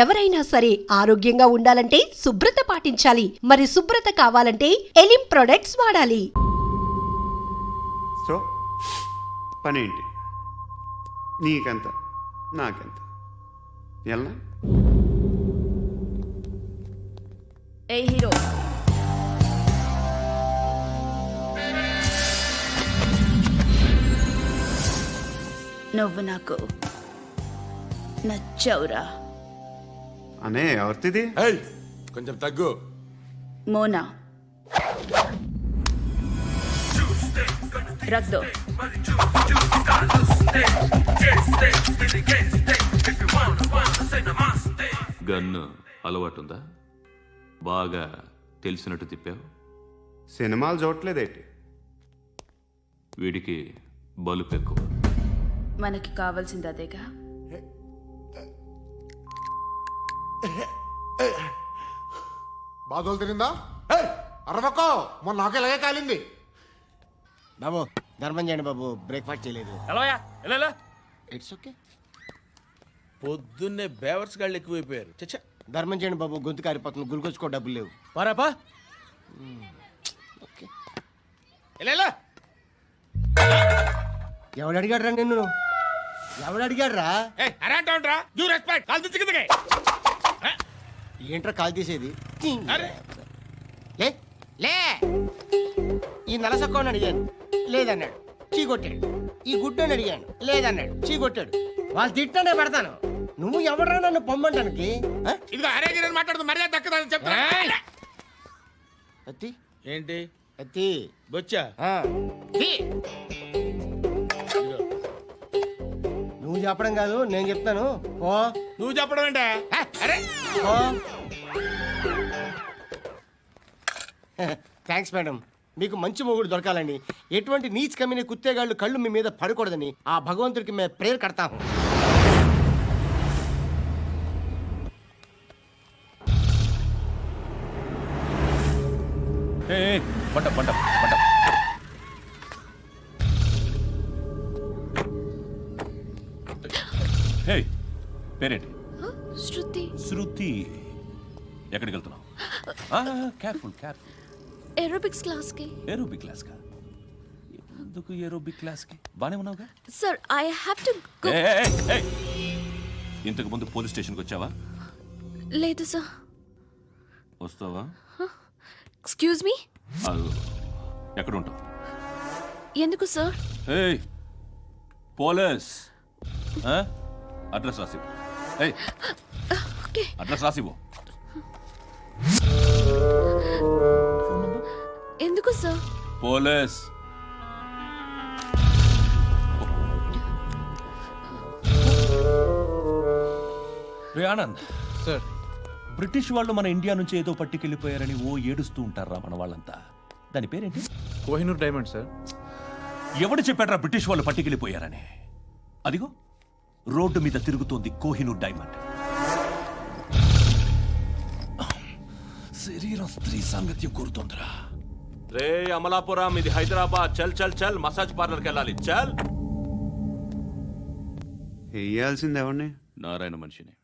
ఎవరైనా సరే ఆరోగ్యంగా ఉండాలంటే శుభ్రత పాటించాలి. మరి శుభ్రత కావాలంటే ఎలిం ప్రొడక్ట్స్ వాడాలి. సో పనేంటి? నీకెంత నాకెంత ఎలా? ఏ హీరో, నువ్వు నాకు నచ్చావురా. అనే ఎవరిది? ఏయ్ కొంచెం తగ్గు. మోనా రక్ దో. గన్ను అలవాటుందా? బాగా తెలిసినట్టు తిప్పావు. సినిమాలు చూడట్లేదేంటి? వీడికి బలుపు ఎక్కువ. మనకి కావాల్సింది అదేగా. బాధలు తిరిందా? అరవకో, మొన్న నాకు ఇలాగే కాలింది. బాబు ధర్మం చేయండి బాబు, బ్రేక్ఫాస్ట్ చేయలేదు. ఎలా ఇట్స్ ఓకే. పొద్దున్నే బేవర్స్ గాళ్ళు ఎక్కువైపోయారు. చచ్చా, ధర్మం చేయండి బాబు, గొంతు కారిపోతుంది, గురికొచ్చుకో డబ్బులు లేవు. పారాపా. ఓకే. ఎలా ఎవడు అడిగాడు రా నిన్ను? ఎవడు అడిగాడు రా? అరేంటరా యూ రెస్పెక్ట్ కాల్ తెచ్చి కిందకి. ఏంట్రా కాల్ తీసేది? అరే లే లే. ఈ నలసక్కని అడిగాను, లేదన్నాడు, చీ కొట్టాడు. ఈ గుడ్డని అడిగాను, లేదన్నాడు, చీ కొట్టాడు. వాళ్ళు తిట్టానే పెడతాను. నువ్వు ఎవడరా నన్ను పొమ్మంటానికి? ఇదిగో అరే గిరని మాట్లాడుతూ మర్యాద దక్కదని చెప్తా. అత్తి ఏంటి అత్తి బొచ్చా? తీ. నువ్వు చెప్పడం కాదు, నేను చెప్తాను. ఓ నువ్వు చెప్పడం ఏంటే? అరే ఓ థ్యాంక్స్ మేడం. మీకు మంచి మొగుడు దొరకాలని, ఎటువంటి నీచ్ కమ్మిన కుత్తేగాళ్ళు కళ్ళు మీ మీద పడకూడదని ఆ భగవంతుడికి మేము ప్రేయర్ కడతాము. పంట పంట పంట. హే, పేరేంటి? శృతి. శృతి. ఎక్కడికి వెళ్తున్నావు? Careful careful. ఏరోబిక్స్ క్లాస్ కి. ఏరోబిక్ క్లాస్ కా? ఎందుకు ఏరోబిక్ క్లాస్ కి? బానే ఉన్నావుగా? Sir I have to go. ఇంతకు ముందు పోలీస్ స్టేషన్కి వచ్చావా? లేదు సార్. వస్తావా? Excuse me. ఎక్కడ ఉంటావు? ఎందుకు సార్? ఏయ్ పోలీస్, అడ్రస్ రాసివ్వు. ఏయ్ ఓకే. అడ్రస్ రాసివ్వు. ఎందుకు సార్? పోలీస్. రే ఆనంద్ సార్, బ్రిటిష్ వాళ్ళు మన ఇండియా నుంచి ఏదో పట్టుకెళ్ళిపోయారని ఓ ఏడుస్తూ ఉంటారా మన వాళ్ళంతా. దాని పేరేంటి? Kohinoor diamond sir. ఎవడు చెప్పాడ్రా బ్రిటిష్ వాళ్ళు పట్టుకెళ్ళిపోయారని? అదిగో రోడ్డు మీద తిరుగుతోంది కోహినూర్ డైమండ్. శరీరం స్త్రీ సాంగత్యం కోరుతోందిరా. రే అమలాపురం, ఇది హైదరాబాద్. చల్ చల్ చల్, మసాజ్ పార్లర్కి వెళ్ళాలి. చల్. వేయాల్సింది ఎవరిని? నారాయణ మనిషిని.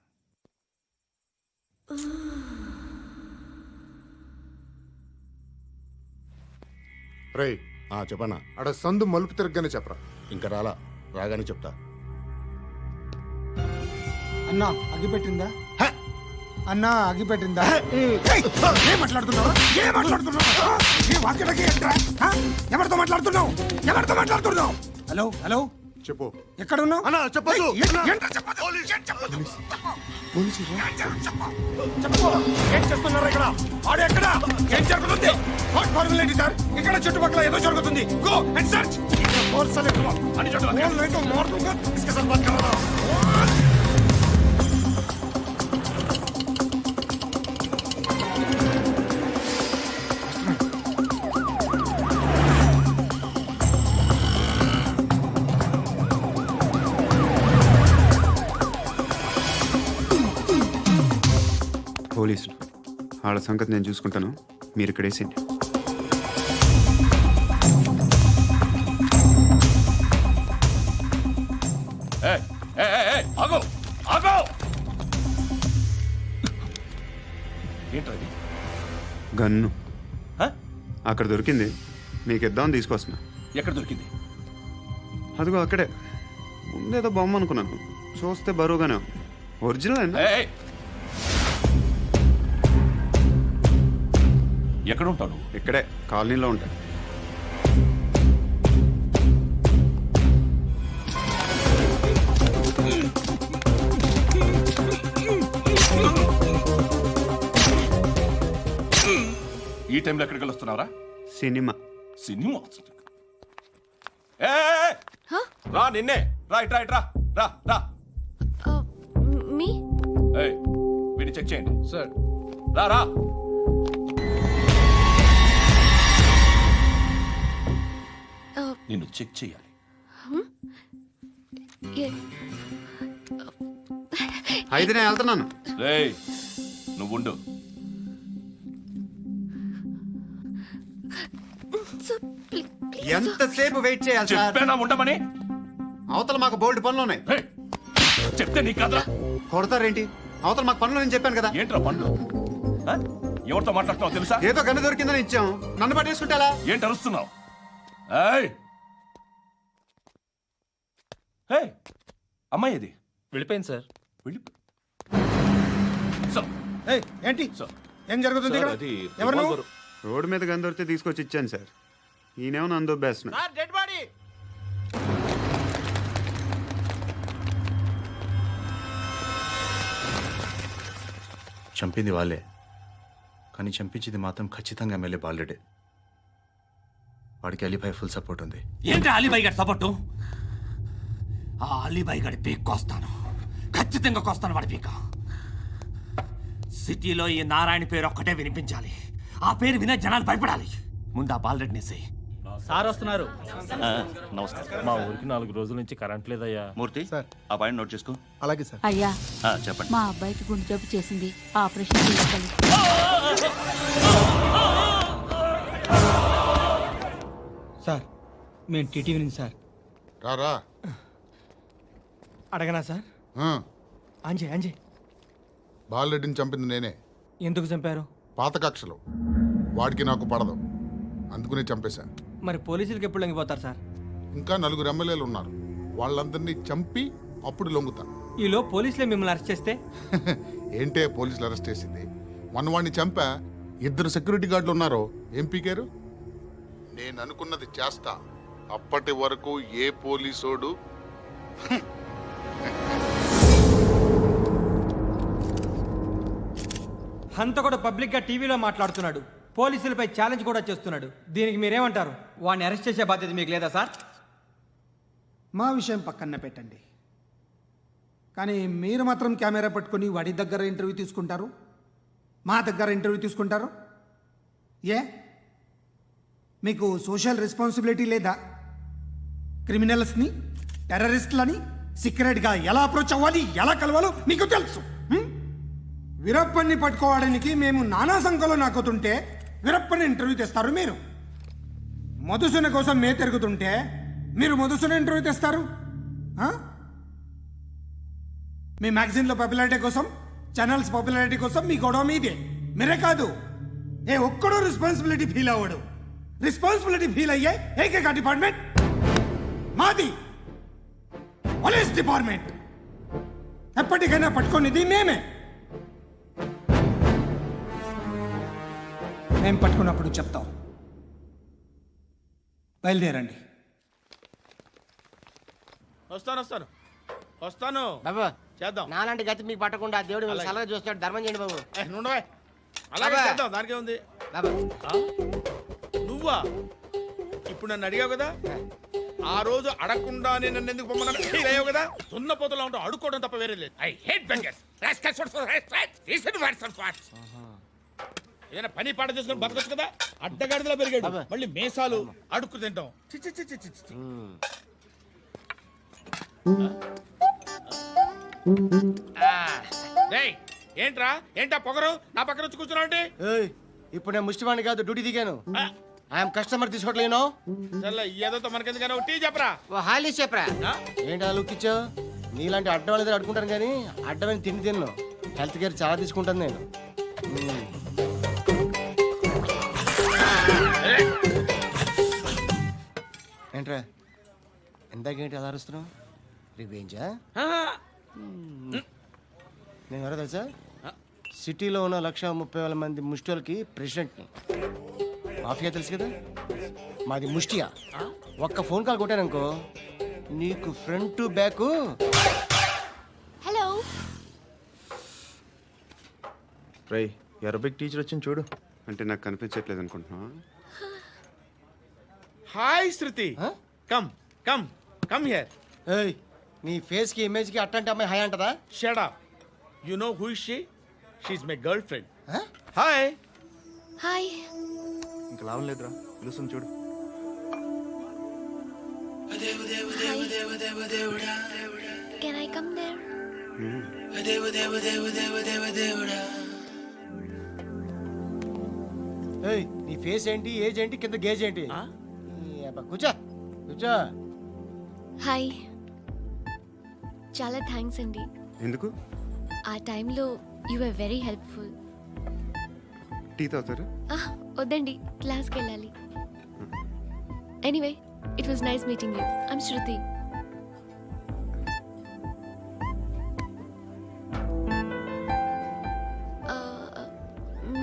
రేయ్ చెప్పనా? అడ సందు మలుపు తిరగగానే చెప్పరా. ఇంకా రాగానే చెప్తా. అన్నా అగ్గిపెట్టిందా? అన్నా అగ్గిపెట్టిందా? ఏం మాట్లాడుతున్నావు? ఎవరితో మాట్లాడుతున్నావు? హలో హలో, చెప్పు. ఎక్కడ ఉన్నావు? అన్నా చెప్పదు. ఏం చేస్తున్నారు ఇక్కడ? ఆడు ఎక్కడ? ఏం జరుగుతుంది? వాట్ ఫార్ములేంటి సార్? ఇక్కడ చుట్టుపక్కల ఏదో జరుగుతుంది. Go and search. పోలీసులు వాళ్ళ సంగతి నేను చూసుకుంటాను, మీరు ఇక్కడ వేసేయండి. ఆగో ఆగో. ఏంటది? గన్ను హ? అక్కడ దొరికింది, మీకు ఇద్దామని తీసుకొస్తున్నా. ఎక్కడ దొరికింది? అదిగో అక్కడే. ముందేదో బొమ్మ అనుకున్నాను, చూస్తే బరువుగానే ఉంది. ఒరిజినల్ అండి. ఏయ్! ఎక్కడ ఉంటావు నువ్వు? ఇక్కడే కాలనీలో ఉంటా. ఈ టైంలో ఎక్కడికి వస్తున్నావురా? సినిమా. సినిమా ఏయ్! రా, నిన్నే. రా ఇట్రా, ఇట్రా. రా రా. మీ ఏయ్, వీడిని చెక్ చేయండి. సార్. రా రా. నిన్ను చెక్ చేయాలి. అయితే నేను వెళ్తున్నాను. రేయ్, నువ్వు ఉండు. ఎంతసేపు వెయిట్ చేయాలి సార్? చెప్పేనా ఉండమని? అవతల మాకు బోల్డ్ పనులు ఉన్నాయి. రేయ్, చెప్తే నీకు కదరా? కొడతారేంటి? అవతల మాకు పనులు నేను చెప్పాను కదా. ఏంట్రా పండ్లు? ఆ? ఎవరితో మాట్లాడుతున్నావు తెలుసా? ఏదో గన్ను దొరికిందని ఇచ్చాం, నన్ను పట్టేసుకుంటా. ఏంటి అరుస్తున్నావు? ఏయ్! ఏయ్! అమ్మాయి ఇది వెళ్ళిపోయింది సార్. వెళ్ళి సార్, ఏంటి సార్. ఏం జరుగుతుంది ఇక్కడ? ఎవరు నువ్వు? రోడ్డు మీద గన్ను దొరికితే తీసుకొచ్చి ఇచ్చాను సార్. ఈయనేమో నన్ను దొబ్బేస్తున్నా. Dead body. చంపింది వాళ్ళే, కానీ చంపించింది మాత్రం ఖచ్చితంగా ఎమ్మెల్యే బాలుడే. వాడికి అలీభాయ్ ఫుల్ సపోర్ట్ ఉంది. ఏంటి అలీబాయి గారి సపోర్టు? ఆ అలీబాయి గారి పీక్ కోస్తాను, ఖచ్చితంగా కోస్తాను వాడి పీక. సిటీలో ఈ నారాయణ పేరు ఒక్కటే వినిపించాలి. ఆ పేరు వినే జనాలు భయపడాలి. ముందు ఆ బాలరెడ్డి నేసేయి. సార్ వస్తున్నారు. నమస్కారం. మా ఊరికి 4 రోజుల నుంచి కరెంట్ లేదయ్యా. మూర్తి, ఆ పాయింట్ నోట్ చేసుకో. అలాగే సార్. అయ్యా, చెప్పండి. మా అబ్బాయికి గుండె జబ్బు చేసింది, ఆపరేషన్ చేయాలి. సార్ మేము టీటీవీ నుంచి సార్. రారా. అడగనా సార్? అంజయ్ బాలరెడ్డిని చంపింది నేనే. ఎందుకు చంపారు? పాత కక్షలు, వాడికి నాకు పడదు, అందుకునే చంపేశా. మరి పోలీసులకు ఎప్పుడు లొంగిపోతారు సార్? ఇంకా 4 ఎమ్మెల్యేలు ఉన్నారు, వాళ్ళందరినీ చంపి అప్పుడు లొంగుతా. ఈలో పోలీసులే మిమ్మల్ని అరెస్ట్ చేస్తే? ఏంటే పోలీసులు అరెస్ట్ చేసింది? వాడిని చంపా, 2 సెక్యూరిటీ గార్డులు ఉన్నారో ఏం పీకారు? నేను అనుకున్నది చేస్తా, అప్పటి వరకు ఏ పోలీసోడు హంతకుడు పబ్లిక్ గా టీవీలో మాట్లాడుతున్నాడు, పోలీసులపై ఛాలెంజ్ కూడా చేస్తున్నాడు. దీనికి మీరేమంటారు? వాడిని అరెస్ట్ చేసే బాధ్యత మీకు లేదా సార్? మా విషయం పక్కన పెట్టండి, కానీ మీరు మాత్రం కెమెరా పట్టుకొని వాడి దగ్గర ఇంటర్వ్యూ తీసుకుంటారు, మా దగ్గర ఇంటర్వ్యూ తీసుకుంటారు. ఏ మీకు సోషల్ రెస్పాన్సిబిలిటీ లేదా? క్రిమినల్స్ని, టెర్రరిస్టులని సీక్రెట్గా ఎలా అప్రోచ్ అవ్వాలి, ఎలా కలవాలో మీకు తెలుసు. వీరప్పన్ని పట్టుకోవడానికి మేము నానా సంఖ్యలో నాకుతుంటే వీరప్పని ఇంటర్వ్యూ తెస్తారు మీరు. మధుసూన కోసం మే తిరుగుతుంటే మీరు మధుసూన ఇంటర్వ్యూ తెస్తారు. మీ మ్యాగజైన్లో పాపులారిటీ కోసం, ఛానల్స్ పాపులారిటీ కోసం మీ గొడవ మీదే. మీరే కాదు, ఏ ఒక్కడో రెస్పాన్సిబిలిటీ ఫీల్ అవ్వడు. రెస్పాన్సిబిలిటీ ఫీల్ అయ్యే ఏకైక డిపార్ట్మెంట్ మాది, పోలీస్ డిపార్ట్మెంట్. ఎప్పటికైనా పట్టుకునేది మేమే. మేము పట్టుకున్నప్పుడు చెప్తాం. బయలుదేరండి. వస్తాను. బాబు చేద్దాం. నాలాంటి గతి మీకు పట్టకుండా దేవుడు మిమ్మల్ని సలహా చూస్తాడు. ధర్మం చేయండి బాబు. నుండవే. అలాగే అబ్బా. చేద్దాం, దానికే ఉంది. బాబు నువ్వా ఇప్పుడు నన్ను అడిగావు కదా, ఆ రోజు అడగకుండానే నన్ను ఎందుకు పొమ్మన్నా ఫీల్ అయ్యావు కదా. దున్నపోతులా ఉంటావు, అడుక్కోవడం తప్ప వేరే లేదు. I hate bangers. ఏదైనా పని పాట చేసుకుని బతకొచ్చు కదా. అడ్డగాడిదలా పెరిగాడు, అబ్బా. మళ్ళీ మేసాలు అడుక్కు తింటాం. చి చి చి చి చి చి. రేయ్, ఏంట్రా ఏంటా పొగరు నా పక్కన వచ్చి కూర్చున్నావు అంటే? ఏయ్, ఇప్పుడు నేను ముష్టివాణి కాదు, డ్యూటీ దిగాను. ఐఎమ్ కస్టమర్ తీసుకోవట్లేను. ఏదో మనకెందుకైనా టీ చెప్పరా. ఓ హాలీస్ చెప్పరా. ఆ? ఏంటి అలా లుక్ ఇచ్చావు? నీలాంటి అడ్డం వాళ్ళ దగ్గర అడుకుంటాను కానీ అడ్డమైన తిండి తిన్ను. హెల్త్ కేర్ చాలా తీసుకుంటాను నేను. ఏంట్రా ఎందాకేంటి అలా అరుస్తున్నావు రివేంజా నేను ఎవరో తెలుసా సిటీలో ఉన్న 130,000 మంది ముష్టిలకి ప్రెసిడెంట్ని మాఫియా తెలుసు కదా మాది ముష్టియా ఒక్క ఫోన్ కాల్ కొట్టాననుకో నీకు ఫ్రంట్ టు బ్యాక్. హలో రై అరబిక్ టీచర్ వచ్చింది చూడు. అంటే నాకు కనిపించట్లేదు అనుకుంటున్నా. Hi Shruti come come come here. ఏయ్ నీ ఫేస్ కి ఇమేజ్ కి అట్టంటే అమ్మాయి హాయ్ అంటదా? Shut up. You know who is she? She is my girlfriend. Hi. Hi ఇంకా లాభం లేదురా, పిలుస్తుంది చూడు. Can I come there? ఏయ్ నీ ఫేస్ ఏంటి ఏజ్ ఏంటి కింద గేజ్ ఏంటి? ఈ అబ్బా, కూర్చో కూర్చో. హాయ్ చాలా థ్యాంక్స్ అండి. ఎందుకు? ఆ టైంలో you are very helpful. Tea తాగుతారా? వద్దండి క్లాస్కి వెళ్ళాలి. Anyway it was nice meeting you. I'm Shruti.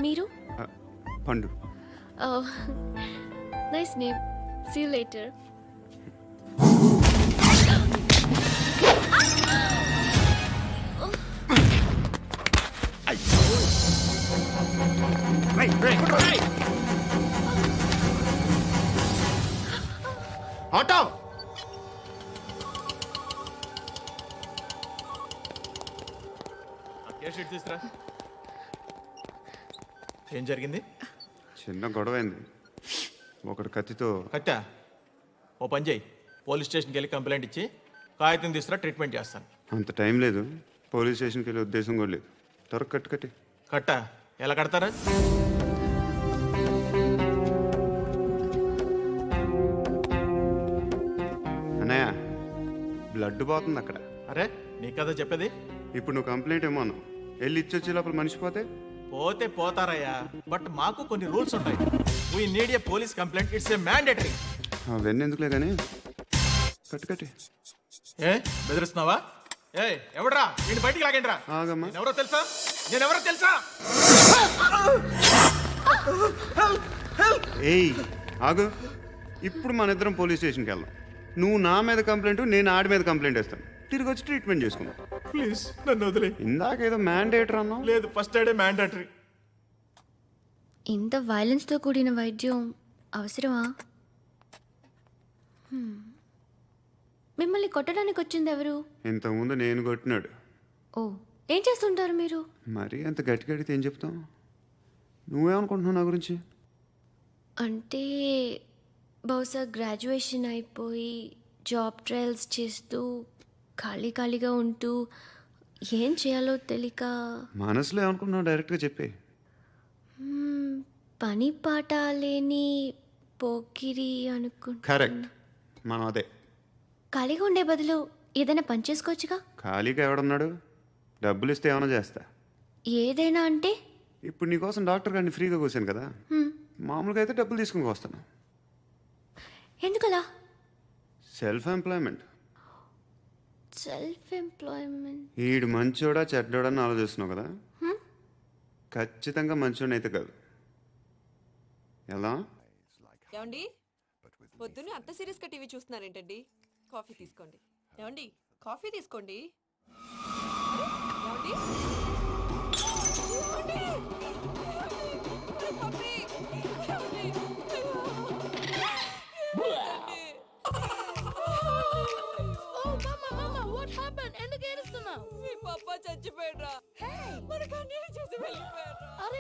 మీరు? Pandu. Nice name. See you later. Auto తీసురా. ఏం జరిగింది? చిన్న గొడవ అయింది. ఒకడు కత్తితో. కట్టా ఓ పని చేయి, పోలీస్ స్టేషన్కి వెళ్ళి కంప్లైంట్ ఇచ్చి కాగితం తీసుకురా, ట్రీట్మెంట్ చేస్తాను. అంత టైం లేదు, పోలీస్ స్టేషన్కి వెళ్ళే ఉద్దేశం కూడా లేదు. త్వరగా కట్టి. కట్టా ఎలా కడతారా? అన్నయ్య బ్లడ్ పోతుంది అక్కడ. అరే నీ కదా చెప్పేది. ఇప్పుడు నువ్వు కంప్లైంట్ ఏమో అన్నావు, వెళ్ళి ఇచ్చొచ్చే లోపల మనిషి పోతే పోతే పోతారయ్యా, బట్ మాకు కొన్ని రూల్స్ ఉంటాయి. We need a police complaint, it's a mandatory. అవన్నీ ఎందుకులే కానీ కట్టి. ఏ బెదిరిస్తున్నావా? ఏ ఎవడ్రా నేను బయటికి లాగండి రా. ఆగమ్మా. ఎవరో తెలుసా? నేనెవరో తెలుసా? ఏయ్ ఆగు. ఇప్పుడు మన ఇద్దరం పోలీస్ స్టేషన్కి వెళ్దాం. నువ్వు నా మీద కంప్లైంట్, నేను ఆడి మీద కంప్లైంట్ వేస్తాను. తిరిగి వచ్చి ట్రీట్మెంట్ చేసుకుందాం. ప్లీజ్ నన్ను వదిలే. ఇందాకేదో మ్యాండేటర్ అన్నావు. లేదు, ఫస్ట్ ఎయిడే మ్యాండేటరీ. ఇంత వైలెన్స్తో కూడిన వైద్యం అవసరమా? మిమ్మల్ని కొట్టడానికి వచ్చింది ఎవరు? ఇంతకుముందు నేను కొట్టినాడు. ఓ ఏం చేస్తుంటారు మీరు? మరీ అంత గట్టి గడితే ఏం చెప్తాం? నువ్వేమనుకుంటున్నావు నా గురించి? అంటే బహుశా గ్రాడ్యుయేషన్ అయిపోయి జాబ్ ట్రయల్స్ చేస్తూ ఖాళీగా ఉంటూ ఏం చేయాలో తెలియక. మనసులో ఏమనుకుంటున్నావు డైరెక్ట్గా చెప్పే. పని పాట లేని పోకిరి అనుకుంటా. కరెక్ట్, మనం అదే. ఖాళీగా ఉండే బదులు ఏదైనా పని చేసుకోవచ్చుగా. ఖాళీగా ఎవడన్నాడు? డబ్బులు ఇస్తే ఏమైనా చేస్తా. ఏదైనా అంటే? ఇప్పుడు నీకోసం డాక్టర్ గారిని ఫ్రీగా కూర్చాను కదా, మామూలుగా అయితే డబ్బులు తీసుకుని వస్తాను. ఎందుకలా? Self employment. Self employment. ఈడు మంచోడా చెడ్డోడా అని ఆలోచిస్తున్నావు కదా, ఖచ్చితంగా మంచోడని అయితే కాదు. ఎలా? ఏమండి పొద్దున్నే అంత సీరియస్గా టీవీ చూస్తున్నారేంటండి? కాఫీ తీసుకోండి. ఏమండి కాఫీ తీసుకోండి. ఏమండి? కాఫీ. మీ పాప చచ్చిపోయాడ్రా. మనకు అన్యాయం చేసి వెళ్ళిపోయాడ్రా. అరే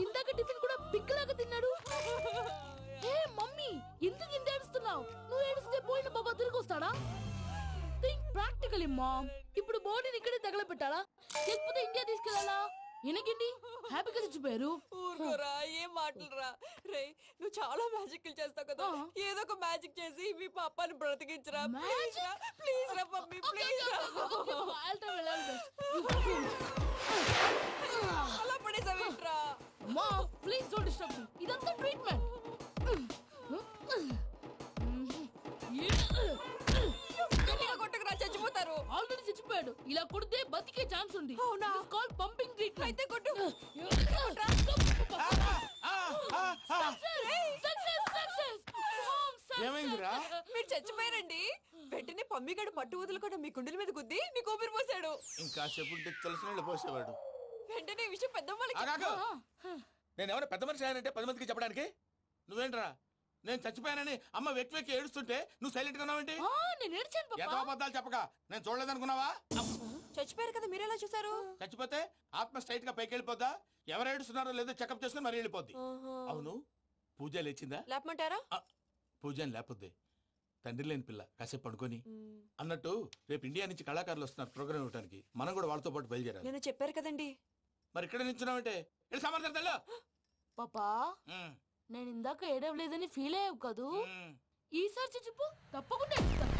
ఇందాక టిఫిన్ కూడా పిక్కలాగా తిన్నాడు. హే మమ్మీ ఎందుకు ఇంత ఏడుస్తున్నావు? నువ్వు ఏడిస్తే పోయిన బాబా తిరిగి వస్తాడా? Think practically ma'am. ఇప్పుడు బాడీని ఇక్కడే తగలబెట్టాలా లేకపోతే ఇండియా తీసుకెళ్ళాలా? ఎనకండి హ్యాపీగా చచ్చిపోయారు. ఊరుకోరా, ఏం మాటలురా. రే నువ్వు చాలా మ్యాజిక్లు చేస్తావు కదా, ఏదో ఒక మ్యాజిక్ చేసి మీ పాపాని బ్రతికించరా. ప్లీజ్ రా మమ్మీ, ప్లీజ్ రా. అలా పడేసావేంట్రా? మా ప్లీజ్ డోంట్ డిస్టర్బ్ మీ. ఇదంతా treatment. Is called pumping treatment. అయితే కొట్టు. ఏమైందిరా? మీరు చచ్చిపోయారండి. వెంటనే పమ్మిగాడు మట్టు వదులుకుండా మీ గుండెల మీద గుద్ది మీకు ఊపిరి పోసాడు. ఇంకా చెప్పు తెలిసిన పోసేవాడు. వెంటనే ఈ విషయం పెద్ద వాళ్ళకి ఆగాగు. నేను ఎవరైనా పెద్ద మనిషి అయ్యానంటే 10 మందికి చెప్పడానికి నువ్వేంట్రా? నేను చచ్చిపోయానని అమ్మ వెక్కి వెక్కి ఏడుస్తుంటే నువ్వు సైలెంట్ గా ఉన్నావేంటి? నేను ఏడ్చాను ఎంతో పాపా. అబద్ధాలు చెప్పక నేను చూడలేదనుకున్నావా? చచ్చిపోయారు కదా మీరెలా చూసారు? చచ్చిపోతే ఆత్మ స్ట్రైట్ గా పైకి వెళ్ళిపోద్దా? ఎవరు ఏడుస్తున్నారో లేదో చెకప్ చేసుకుని మరి వెళ్ళిపోద్ది. అవును, పూజ లేచిందా? లేపమంటారా? పూజ అని లేకపోద్ది. తండ్రి లేని పిల్ల కాసేపు పడుకొని అన్నట్టు రేపు ఇండియా నుంచి కళాకారులు వస్తున్నారు ప్రోగ్రామ్ ఇవ్వడానికి. మనం కూడా వాళ్ళతో పాటు బయలుదేరాలి. నేను చెప్పారు కదండి. మరి ఇక్కడ నిల్చున్నావంటే వెళ్ళి సామర్థ్యం తెల్ల. పాపా నేను ఇందాక ఏడవలేదని ఫీల్ అయ్యావు కదూ, ఈసారి చచ్చిపో తప్పకుండా ఏడుస్తాను.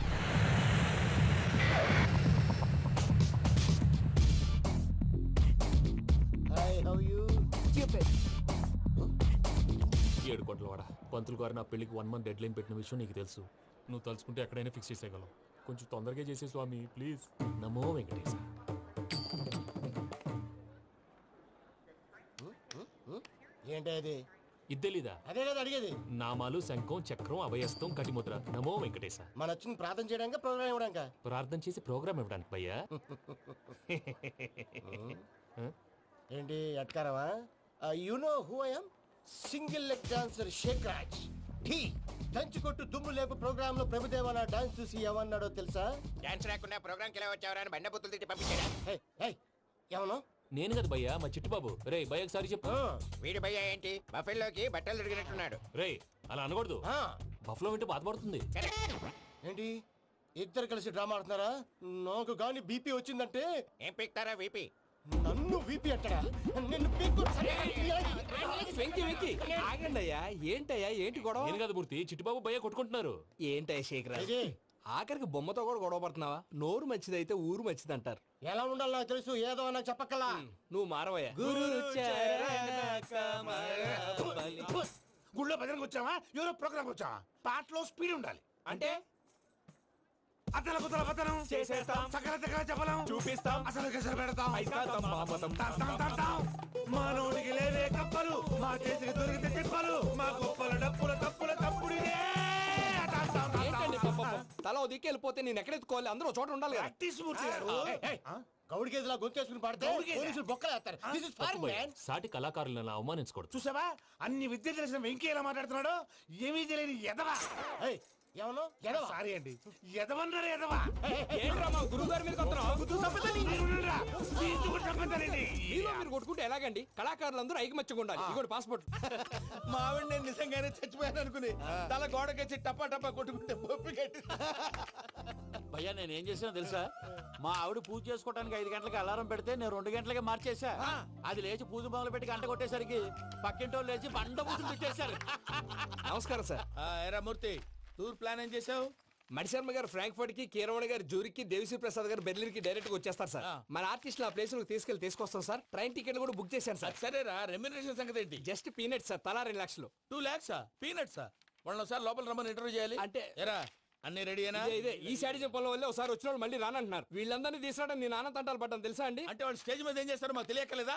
ఏడు కోట్ల వాడ పంతులు గారు నా పెళ్లికి 1 month డెడ్ లైన్ పెట్టిన విషయం నీకు తెలుసు. నువ్వు తలుచుకుంటే ఎక్కడైనా ఫిక్స్ చేసేయగలవు. కొంచెం తొందరగా చేసే స్వామి ప్లీజ్. నమో వెంకటేశ. ఏంటి అది? ఇద్దెలీదా? అదే కదా అడిగేది. నామాలు శంఖం చక్రం అభయస్తం కటిముద్ర. నమో వెంకటేశ. మన వచ్చింది ప్రార్థన చేయడానికి ప్రోగ్రామ్ ఇవ్వడానిక? ప్రార్థన చేసి ప్రోగ్రామ్ ఇవ్వడానికి భయ్యా. ఏంటి అట్కారమా? You know who I am? Single leg dancer Sheikh Raj. ఢీ దంచి కొట్టు దుమ్ము లేపు ప్రోగ్రామ్ లో ప్రభుదేవ నా డాన్స్ చూసి ఏమన్నాడో తెలుసా? డాన్స్ రాకుండా ప్రోగ్రామ్ కి ఎలా వచ్చావరా అని బండ బుద్ధులు తిట్టి పంపించాడా? ఏమన్నా? నేను కదా భయ్యా, మా చిట్టుబాబు. రే భయ్య ఒకసారి చెప్పు. వీడి భయ్య ఏంటి బఫెల్లోకి బట్టలు తిరిగినట్టున్నాడు. రే అలా అనకూడదు. బఫ్లో వింటే బాధపడుతుంది. ఏంటి ఇద్దరు కలిసి డ్రామా ఆడుతున్నారా? నాకు గాని బీపీ వచ్చిందంటే ఏం పీక్తారా వీపీ? నన్ను వీపీ అట్టడా? నిన్ను పీక్కు వెంకి వెంకి ఆగండి అయ్యా. ఏంటయ్యా ఏంటి గొడవ? నేను కదా మూర్తి, చిట్టుబాబు భయ్య కొట్టుకుంటున్నారు. ఏంటయ్యా శేఖరా, ఆఖరికి బొమ్మతో కూడా గొడవ పడుతున్నావా? నోరు మంచిదైతే ఊరు మంచిది అంటారు. ఎలా ఉండాలి నాకు తెలుసు, ఏదో నాకు చెప్పక్కలా. నువ్వు మారవయ్యా. గుళ్ళో భజనకు వచ్చావా? ఎవరో ప్రోగ్రామ్ వచ్చావా? పాటలో స్పీడ్ ఉండాలి. అంటే అతల కుతల పతనం చేసేస్తాం, సకల దగ్గర చెప్పలేం, చూపిస్తాం, అసలు గసలు పెడతాం. అయితాం, మామతం. మానవుడికి లేవే కప్పలు, మా చేతికి దొరికితే తిప్పలు, మా గొప్పల డప్పుల తప్పుల తప్పుడిదే. ఏంటండి పాపం? తల ఓ దిక్కు వెళ్ళిపోతే నేను ఎక్కడెత్తుకోవాలి? అందరూ చోట ఉండాలి కదా. ప్రాక్టీస్ మూర్తి గారు. గౌడి గేదెలా గొంతేసుకుని పాడితే పోలీసులు బొక్కలేస్తారు. This is foreign, man. సాటి కళాకారులను అవమానించకూడదు. చూసావా అన్ని విద్య తెలిసిన వెంకీ ఎలా మాట్లాడుతున్నాడు? ఏమీ తెలియని ఎదవా. ఏమను ఎదవా? సారీ అండి, ఎదవన్నారు ఎదవా. ఏంట్రా మా గురువు గారి మీద మీరు కొట్టుకుంటే ఎలాగండి? కళాకారులందరూ ఐకమత్యంగా ఉండాలి. ఇదిగోండి పాస్పోర్ట్. మా ఆవిడ నేను నిజంగానే చచ్చిపోయాను అనుకుని తల గోడకొచ్చి టపా టపా కొట్టుకుంటే పొప్పి కట్టి. భయ్యా నేను ఏం చేసినా తెలుసా? మా ఆవిడ పూజ చేసుకోవడానికి 5 గంటలకి అలారం పెడితే నేను 2 గంటలకి మార్చేసా. అది లేచి పూజ మొదలు పెట్టి గంట కొట్టేసరికి పక్కింటోళ్ళు లేచి బండ పూజలు పెట్టేశారు. నమస్కారం సార్. ఎరా మూర్తి, టూర్ ప్లాన్ ఏం చేసావు? మణిశర్మ గారు ఫ్రాంక్ఫర్ట్ కి, కీరవాణి గారు జూరిక్ కి, దేవిశ్రీ ప్రసాద్ గారు బెర్లిన్ కి డైరెక్ట్ గా వచ్చేస్తారు సార్. మన ఆర్టిస్ట్ ఆ ప్లేస్ తీసుకొస్తాం సార్. ట్రైన్ టికెట్ కూడా బుక్ చేశాను సార్. సరేరా, రెమ్యూనరేషన్ సంగతి ఏంటి? జస్ట్ పీనట్స్ సార్, తలా 2 లక్షలు. 2 lakhs పీనట్సా? వాళ్ళని ఒకసారి లోపల రమ్మని ఇంటర్వ్యూ చేయాలి. అంటే ఎరా అన్ని రెడీనా? ఇదే ఈ శాడిజం పొలం వల్లే ఒకసారి వచ్చిన వాళ్ళు మళ్ళీ రానంటున్నారు. వీళ్ళందరినీ తీసుకురావడం నేను ఆనంద తంటాలు పడ్డాను తెలుసా అండి. అంటే వాళ్ళు స్టేజ్ మీద ఏం చేస్తారో మాకు తెలియక్కలేదా?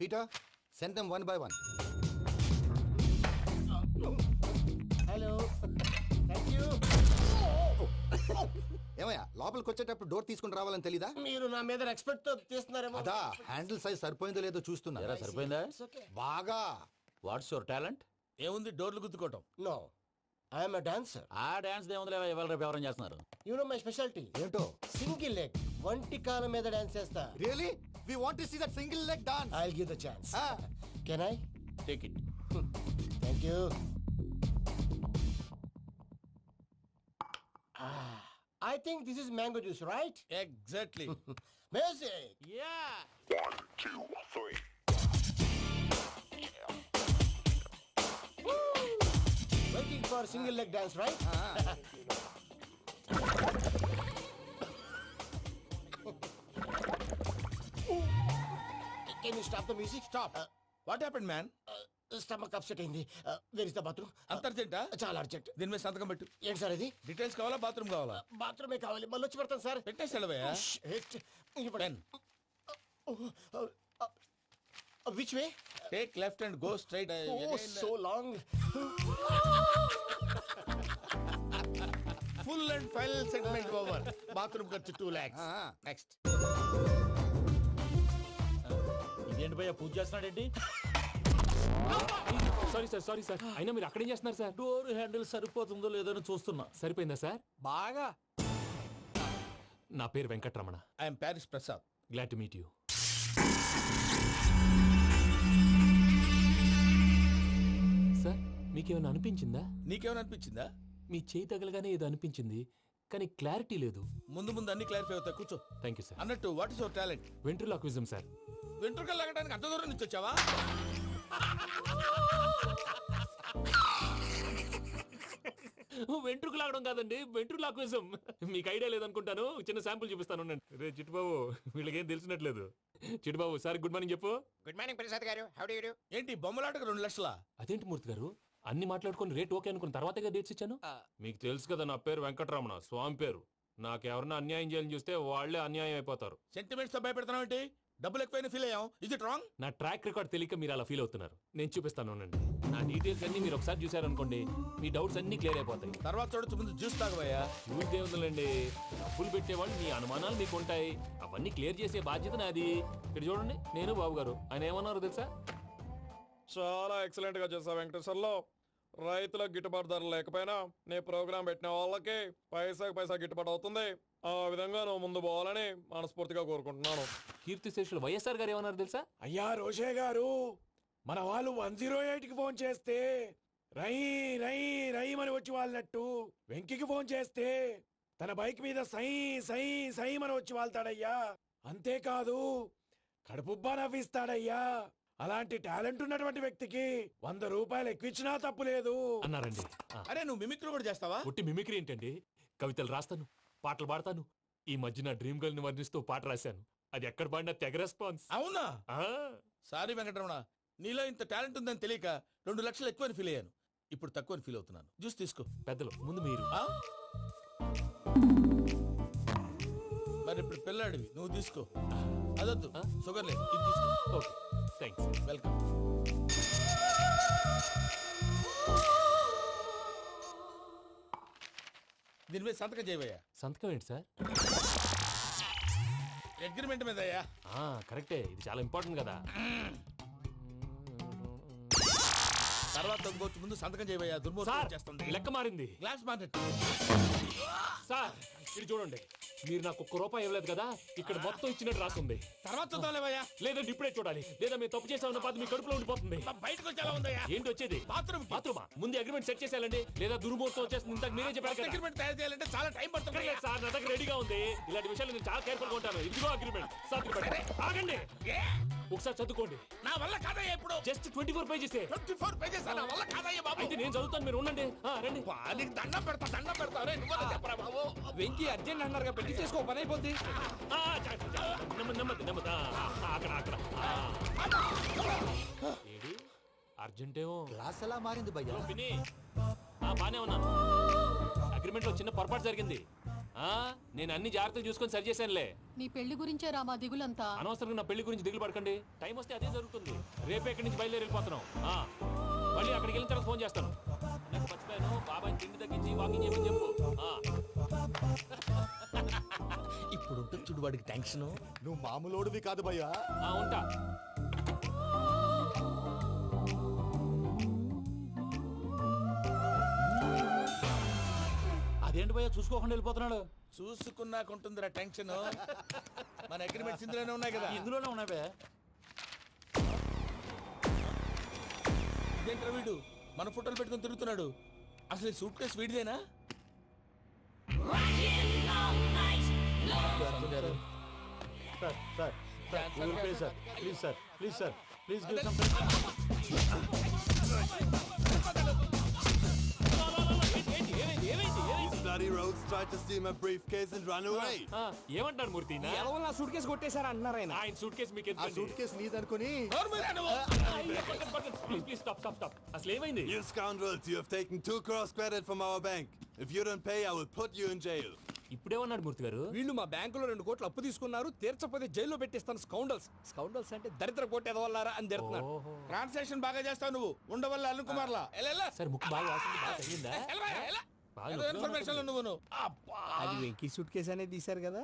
Peter send them 1 by 1. Hello, thank you. ఏమయ్యా లోపలికి వచ్చేటప్పుడు డోర్ తీసుకుని రావాలని తెలీదా? మీరు నా మీద ఎక్స్పెక్ట్ తో తీస్తున్నారేమో. అదా హ్యాండిల్ సైజ్ సరిపోయిందో లేదో చూస్తున్నా. సరిపోయిందా? బాగా. What's your talent? ఏముంది డోర్లు గుద్దుకోవటం. No, I'm a dancer. ఆ డాన్స్ దేవుందిలే, ఇవాళ రేపు ఎవరైనా చేస్తున్నారు. యు నో మై స్పెషాలిటీ ఏంటో? సింగిల్ లెగ్, వంటి కాలం మీద డాన్స్ చేస్తా. Really we want to see that single leg dance. I will give the chance. Can I? Take it. Thank you. I think this is mango juice, right? Exactly. Music. Yeah. 1, 2, 3. Waiting for single leg dance, right? Can you stop the music? Stop. What happened man? Stomach upset అయింది. Where is the bathroom? అంత అర్జెంటా? చాలా urgent. దీని మీద సంతకం పెట్టు. ఏంటి sir ఇది? డీటెయిల్స్ కావాలా బాత్రూమ్ కావాలా? బాత్రూమే కావాలి, మళ్ళీ వచ్చి పెడతాను సార్. పెట్టేసి వెళ్ళవయ్యా. Shit. Pen. Which way? Take left and go straight. So long. Full and final segment over. Bathroom ఖర్చు 2 lakhs. నెక్స్ట్. ఇదేంటి భయ్యా పూజ చేస్తున్నాడేంటి? సారీ సార్ అయినా మీరు అక్కడేం చేస్తున్నారు సార్? డోర్ హ్యాండిల్ సరిపోతుందో లేదో అని చూస్తున్నా. సరిపోయిందా సార్? బాగా. నా పేరు Venkatramana. I'm Paris Prasad. Glad to meet you. Sir మీకేమైనా అనిపించిందా? నీకేమైనా అనిపించిందా? మీ చేయి తగలగానే ఏదో అనిపించింది కానీ క్లారిటీ లేదు. ముందు ముందు అన్ని క్లారిఫై అవుతాయి. కూర్చో. Thank you sir. అన్నట్టు what is your talent? Ventriloquism sir. వెంట్రుకలు లాగడానికి అంత దూరం నుంచి వచ్చావా? వెంట్రుకు లాగడం కాదండి, వెంట్రులాక్విజం. మీకు ఐడియా లేదనుకుంటాను. చిన్న శాంపుల్ చూపిస్తాను. రే చిట్టుబాబు, వీళ్ళకేం తెలిసినట్లేదు. చిట్టుబాబు సార్ గుడ్ మార్నింగ్ చెప్పు. Good morning Prasad garu. How do you do? ఏంటి బొమ్మలాటకు 2 లక్షలా? అదేంటి మూర్తి గారు, అన్ని మాట్లాడుకుని రేట్ ఓకే అనుకున్న తర్వాతగా డేట్స్ ఇచ్చాను. మీకు తెలుసు కదా నా పేరు వెంకటరమణ, స్వామి పేరు. నాకెవరన్నా అన్యాయం చేయాలని చూస్తే వాళ్లే అన్యాయం అయిపోతారు. సెంటిమెంట్స్ తో భయపెడతావు ఏంటి? డబ్బులు ఎక్కువైనా ఫీల్ అయ్యాం. Is it wrong? నా ట్రాక్ రికార్డ్ తెలియక మీరు అలా ఫీల్ అవుతున్నారు. నేను చూపిస్తాను ఉండండి. నా డీటెయిల్స్ అన్ని మీరు ఒకసారి చూసారనుకోండి, మీ డౌట్స్ అన్ని క్లియర్ అయిపోతాయి. తర్వాత చూడొచ్చు, ముందు జ్యూస్ తాగబోయా. చూస్తే ఉందండి, డబ్బులు పెట్టేవాళ్ళు మీ అనుమానాలు మీకు ఉంటాయి. అవన్నీ క్లియర్ చేసే బాధ్యత నాది. ఇక్కడ చూడండి, నేను బాబు గారు. ఆయన ఏమన్నారు తెలుసా? చాలా ఎక్సలెంట్ గా చేసా వెంకటేశ్వర్లో. రైతులకు గిట్టుబాటు ధర లేకపోయినా నీ ప్రోగ్రాం పెట్టిన వాళ్ళకి పైసాకి పైసా గిట్టుబాటు అవుతుంది. ఆ విధంగా నువ్వు ముందు పోవాలని మనస్ఫూర్తిగా కోరుకుంటున్నాను. కీర్తి శేషులు వైఎస్ఆర్ గారు ఏమన్నారు తెలుసా? అయ్యా రోషే గారు, మన వాళ్ళు 108కి ఫోన్ చేస్తే రై రై రై అని వచ్చి వాళ్ళనట్టు, వెంకికి ఫోన్ చేస్తే తన బైక్ మీద సై సై సై అని వచ్చి వాళ్తాడయ్యా. అంతేకాదు కడుపుబ్బా నవ్విస్తాడయ్యా. అలాంటి టాలెంట్ ఉన్నటువంటి వ్యక్తికి 100 రూపాయలు ఎక్కువిచ్చినా తప్పు లేదు అన్నారండి. అరే నువ్వు మిమిక్రీ కూడా చేస్తావా? ఒట్టి మిమిక్రీ ఏంటండి, కవితలు రాస్తాను, పాటలు పాడతాను. ఈ మధ్య నా డ్రీమ్ గర్ల్ ని వర్ణిస్తూ పాట రాశాను. అది ఎక్కడ పాడినా తెగ రెస్పాన్స్. అవునా? ఆ, సారీ వెంకటరమణ, నీలో ఇంత టాలెంట్ ఉందని తెలియక 2 లక్షలు ఎక్కువని ఫీల్ అయ్యాను. ఇప్పుడు తక్కువని ఫీల్ అవుతున్నాను. జ్యూస్ తీసుకో. పెద్దలు ముందు మీరు. ఆ? మరి ఇప్పుడు పిల్లాడివి, నువ్వు తీసుకో. అదొద్దు, షుగర్ లేదు, ఇది తీసుకో. Okay thanks. వెల్కమ్. దీని మీద సంతకం చేయవయ్యా. సంతకం ఏంటి సార్? అగ్రిమెంట్ మీద అయ్యా. కరెక్టే, ఇది చాలా ఇంపార్టెంట్ కదా. తర్వాత తగ్గుకోవచ్చు, ముందు సంతకం చేయవయ్యా. దుర్మోహం చేస్తుంది. లెక్క మారింది. Glass market. సార్ ఇది చూడండి, మీరు నాకు 1 రూపాయి ఇవ్వలేదు కదా, ఇక్కడ మొత్తం ఇచ్చినట్టు రాస్తుంది. తర్వాత చూద్దాంలేవయ్యా. లేదంటే ఇప్పుడే చూడాలి, లేదా మీరు తప్పు చేసామన్న బాధ మీ కడుపులో ఉండిపోతుంది. బయటకు వచ్చేలా ఉందయ్యా. ఏంటి వచ్చేది? బాత్రూమా? ముందు అగ్రిమెంట్ సెట్ చేసేయాలండి, లేదా దుర్మూర్తం వచ్చేస్తుంది. ఇంతకు మీరే చెప్పారు కదా. అగ్రిమెంట్ తయారు చేయాలంటే చాలా టైం పడుతుంది సార్. నా దగ్గర రెడీగా ఉంది. ఇలాంటి విషయాలు నేను చాలా కేర్ఫుల్ గా ఉంటాను. ఇదిగో అగ్రిమెంట్. ఆగండి, ఒకసారి చదువుకోండి. నా వల్ల కాదయ్యా. ఇప్పుడు జస్ట్ 24 పేజెస్. 24 పేజెస్ నా వల్ల కాదయ్యా బాబు. అయితే నేను చదువుతాను, మీరు ఉండండి. రండి. నీకు దండం పెడతా. రే నువ్వు చెప్పరా బాబు. వెంకీ అర్జెంట్ అన్నారుగా, పెట్టి చేసుకో, పని అయిపోద్ది. నెమ్మది. అక్కడ ఏడి అర్జెంటేమో. క్లాస్ ఎలా మారింది భయ్యా? పిన్ని, బానే ఉన్నాను. అగ్రిమెంట్ లో చిన్న పొరపాటు జరిగింది. నేను అన్ని జాగ్రత్తలు చూసుకొని సరి చేశానులే. నీ పెళ్లి గురించే రా మా దిగులంతా. అనవసరంగా నా పెళ్లి గురించి దిగులు పడకండి. టైం వస్తే అదే జరుగుతుంది. రేపే ఇక్కడి నుంచి బయలుదేరి వెళ్ళిపోతున్నాం. మళ్ళీ అక్కడికి వెళ్ళిన తర్వాత ఫోన్ చేస్తాను. నాకు మర్చిపోయాను, బాబాయ్ తిండి తగ్గించి వాకింగ్ చేయమని చెప్పు. ఇప్పుడు ఉంటుంది చూడు వాడికి టెన్షన్. నువ్వు మామూలోడివి కాదు భయ్యా. ఉంటా. అదేంటి భయ్యా చూసుకోకుండా వెళ్ళిపోతున్నాడు? చూసుకున్నాకుంటుందిరా టెన్షన్. మన అగ్రిమెంట్స్ ఇందులోనే ఉన్నాయి కదా. ఇందులోనే ఉన్నాయి భయ్యా. ఇదేంట్రా వీడు మన ఫోటోలు పెట్టుకుని తిరుగుతున్నాడు. అసలు సూట్ కేసు వీడిదేనా? Please bloody rogues tried to steal my briefcase and run away. ఏమంటారు మూర్తి? నా సూట్ కేసు కొట్టేశారా అన్నారు ఆయన. ఆయన సూట్ కేసు మీకు ఆ సూట్ కేసు నీదనుకుని. Please stop. అసలు ఏమైంది? You scoundrels, you have taken 2 crores credit from our bank. If you don't pay, I will put you in jail. ఇప్పుడేమన్నాడు మూర్తి గారు? వీళ్ళు మా బ్యాంకులో 2 కోట్లు అప్పు తీసుకున్నారు, తీర్చపోతే జైల్లో పెట్టిస్తాను స్కౌండల్స్ అంటే దరిద్ర కోట ఎదవల్లారా అని తిడుతున్నాడు. ట్రాన్సాక్షన్ బాగా చేస్తావు నువ్వు, ఉండవల్ల అరుణ్ కుమార్ లా. సరే ముక్కు బాగా వాసింది, బాగా తగిలిందా? బాగా నొప్పిగా ఇన్ఫర్మేషన్ నువ్వు అది వెంకీ సూట్ కేసు అనేది తీశారు కదా,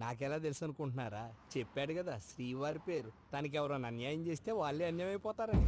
నాకెలా తెలుసు అనుకుంటున్నారా? చెప్పాడు కదా శ్రీవారి పేరు, తనకి ఎవరైనా అన్యాయం చేస్తే వాళ్ళే అన్యాయం అయిపోతారని.